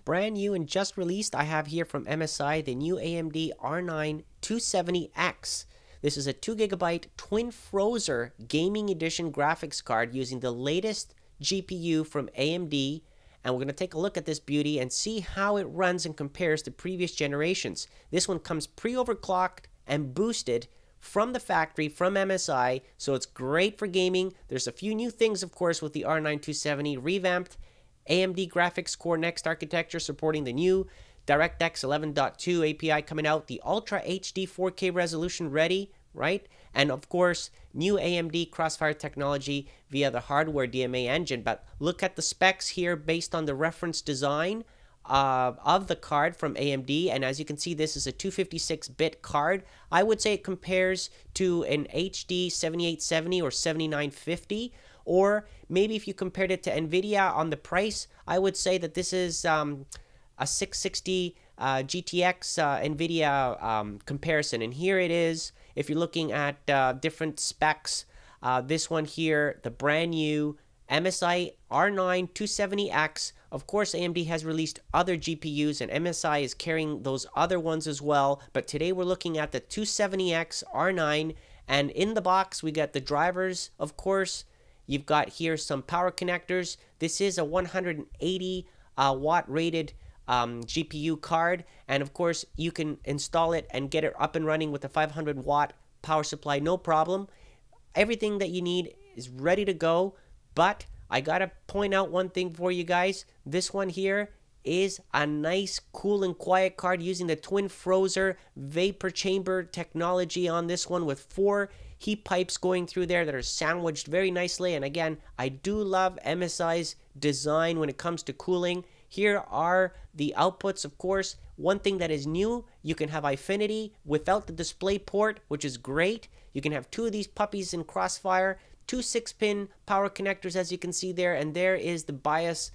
Brand new and just released, I have here from MSI the new AMD R9 270X. This is a 2GB Twin Frozr Gaming Edition graphics card using the latest GPU from AMD, and we're going to take a look at this beauty and see how it runs and compares to previous generations. This one comes pre-overclocked and boosted from the factory from MSI, so it's great for gaming. There's a few new things, of course, with the R9 270, revamped AMD graphics core next architecture supporting the new DirectX 11.2 API coming out, the Ultra HD 4K resolution ready, right? And of course, new AMD Crossfire technology via the hardware DMA engine. But look at the specs here based on the reference design of the card from AMD, and as you can see, this is a 256-bit card. I would say it compares to an HD 7870 or 7950, or maybe if you compared it to NVIDIA on the price, I would say that this is a 660 GTX NVIDIA comparison. And here it is, if you're looking at different specs, this one here, the brand new MSI R9 270X. Of course, AMD has released other GPUs and MSI is carrying those other ones as well. But today we're looking at the 270X R9, and in the box we got the drivers, of course. You've got here some power connectors. This is a 180 watt rated GPU card, and of course you can install it and get it up and running with a 500 watt power supply, no problem. Everything that you need is ready to go. But I gotta point out one thing for you guys. This one here is a nice, cool and quiet card using the Twin Frozr vapor chamber technology on this one, with 4 heat pipes going through there that are sandwiched very nicely. And again, I do love MSI's design when it comes to cooling. Here are the outputs, of course. One thing that is new, you can have Eyefinity without the display port, which is great. You can have 2 of these puppies in Crossfire, 2 6-pin power connectors, as you can see there, and there is the BIOS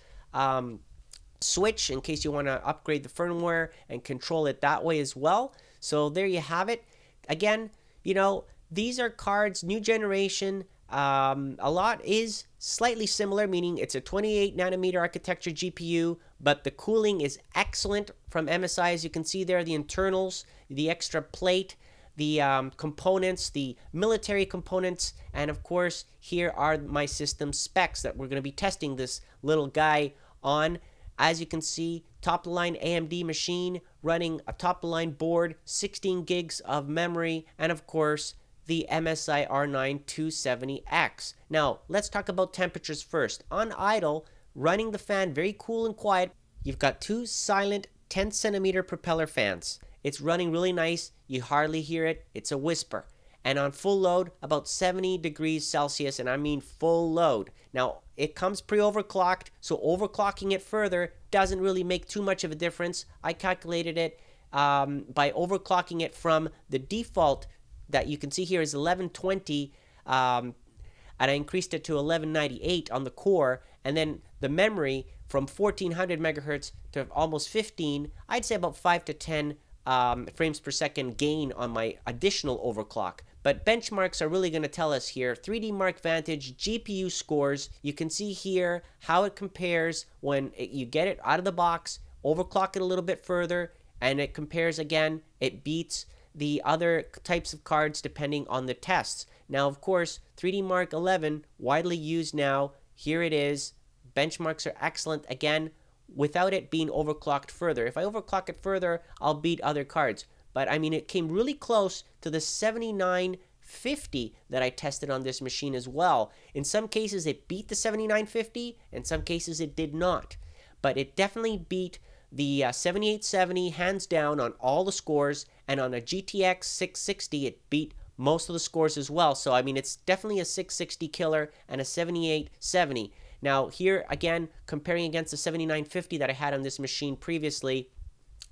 switch in case you want to upgrade the firmware and control it that way as well. So there you have it. Again, you know, these are cards, new generation. A lot is slightly similar, meaning it's a 28 nanometer architecture GPU, but the cooling is excellent from MSI. As you can see there, the internals, the extra plate, the components, the military components, and of course here are my system specs that we're going to be testing this little guy on. As you can see, top of the line AMD machine running a top of the line board, 16 gigs of memory, and of course the MSI R9 270X. Now let's talk about temperatures first. On idle, running the fan very cool and quiet. You've got 2 silent 10 centimeter propeller fans. It's running really nice. You hardly hear it. It's a whisper. And on full load, about 70 degrees Celsius, and I mean full load. Now, it comes pre-overclocked, so overclocking it further doesn't really make too much of a difference. I calculated it by overclocking it from the default that you can see here is 1120, and I increased it to 1198 on the core, and then the memory from 1400 megahertz to almost 15, I'd say about 5 to 10 frames per second gain on my additional overclock. But benchmarks are really going to tell us here. 3D Mark Vantage GPU scores. You can see here how it compares when you get it out of the box, overclock it a little bit further, and it compares again. It beats the other types of cards depending on the tests. Now, of course, 3D Mark 11, widely used now. Here it is. Benchmarks are excellent. Again, without it being overclocked further. If I overclock it further, I'll beat other cards. But I mean, it came really close to the 7950 that I tested on this machine as well. In some cases, it beat the 7950. In some cases, it did not. But it definitely beat the 7870 hands down on all the scores. And on a GTX 660, it beat most of the scores as well. So, I mean, it's definitely a 660 killer and a 7870. Now here again, comparing against the 7950 that I had on this machine previously,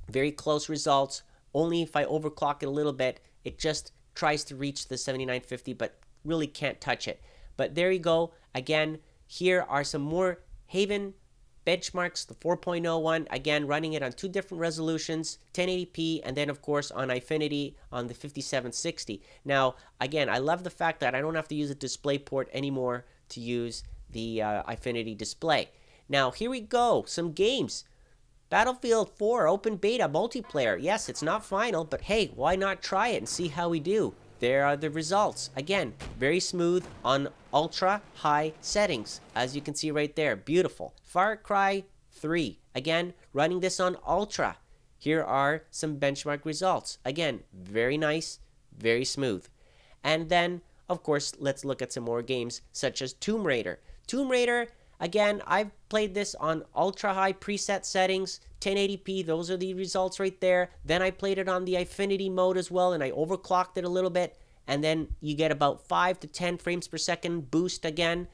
very close results. Only if I overclock it a little bit, it just tries to reach the 7950, but really can't touch it. But there you go. Again, here are some more Haven benchmarks, the 4.0 one, again running it on 2 different resolutions, 1080p, and then of course on Eyefinity on the 5760. Now again, I love the fact that I don't have to use a DisplayPort anymore to use the Eyefinity display. Now here we go, some games. Battlefield 4 open beta multiplayer. Yes, it's not final, but hey, why not try it and see how we do? There are the results. Again, very smooth on ultra high settings. As you can see right there, beautiful. Far Cry 3. Again, running this on ultra. Here are some benchmark results. Again, very nice, very smooth. And then, of course, let's look at some more games such as Tomb Raider. Tomb Raider, again, I've played this on ultra high preset settings, 1080p, those are the results right there. Then I played it on the Infinity mode as well, and I overclocked it a little bit. And then you get about 5 to 10 frames per second boost again,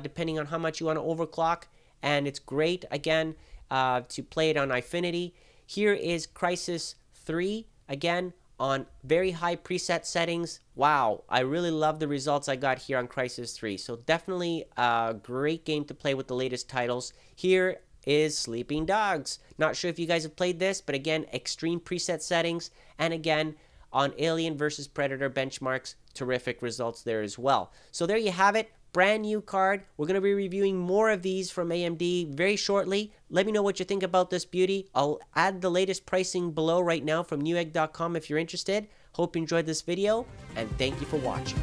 depending on how much you want to overclock. And it's great, again, to play it on Infinity. Here is Crysis 3, again, on very high preset settings. Wow, I really love the results I got here on Crysis 3. So definitely a great game to play with the latest titles. Here is Sleeping Dogs. Not sure if you guys have played this, but again, extreme preset settings. And again, on Alien vs. Predator benchmarks, terrific results there as well. So there you have it. Brand new card. We're going to be reviewing more of these from AMD very shortly. Let me know what you think about this beauty. I'll add the latest pricing below right now from Newegg.com if you're interested. Hope you enjoyed this video, and thank you for watching.